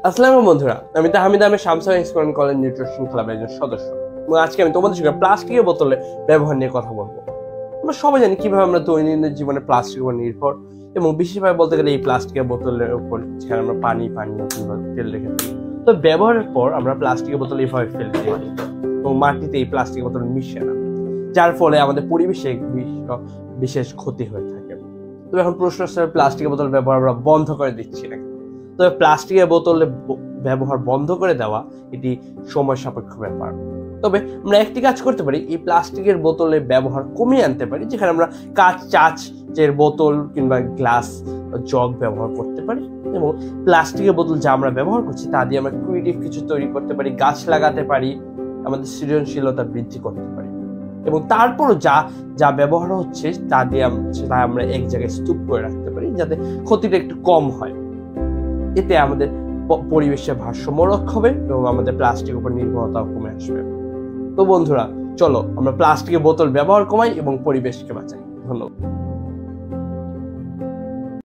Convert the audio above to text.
আসসালামু বন্ধুরা, আমি তাহমিদ আহমেদ শামসুল ইসলাম কলেজ নিউট্রিশন ক্লাবের একজন সদস্য এবং আজকে আমি তোমাদের সঙ্গে প্লাস্টিকের বোতলের ব্যবহার নিয়ে কথা বলবো। আমরা সবাই জানি কিভাবে আমরা দৈনন্দিন জীবনে প্লাস্টিকের উপর নির্ভর এবং বিশেষভাবে বলতে গেলে এই প্লাস্টিকের বোতলের উপর যেখানে আমরা পানি কিংবা তেল রেখে দিই, তো ব্যবহারের পর আমরা প্লাস্টিকের বোতল এইভাবে ফেলে দিই এবং মাটিতে এই প্লাস্টিকের বোতল মিশে না, যার ফলে আমাদের পরিবেশে বিশেষ ক্ষতি হয়ে থাকে। তো এখন প্রশ্ন হচ্ছে, প্লাস্টিকের বোতল ব্যবহার আমরা বন্ধ করে দিচ্ছি না। তবে প্লাস্টিকের বোতলে ব্যবহার বন্ধ করে দেওয়া এটি সময় সাপেক্ষ ব্যাপার। তবে আমরা একটি কাজ করতে পারি, এই প্লাস্টিকের বোতলে ব্যবহার কমিয়ে আনতে পারি, যেখানে আমরা কাঁচের বোতল কিংবা গ্লাস জগ ব্যবহার করতে পারি এবং প্লাস্টিকের বোতল যা আমরা ব্যবহার করছি তা দিয়ে আমরা ক্রিয়েটিভ কিছু তৈরি করতে পারি, গাছ লাগাতে পারি, আমাদের সৃজনশীলতা বৃদ্ধি করতে পারি এবং তারপরও যা ব্যবহার হচ্ছে তা দিয়ে আমরা এক জায়গায় স্তূপ করে রাখতে পারি, যাতে ক্ষতিটা একটু কম হয়। এতে আমাদের পরিবেশের ভারসাম্য রক্ষা হবে এবং আমাদের প্লাস্টিকের উপর নির্ভরতাও কমে আসবে। তো বন্ধুরা, চলো আমরা প্লাস্টিকের বোতল ব্যবহার কমাই এবং পরিবেশকে বাঁচাই। ধন্যবাদ।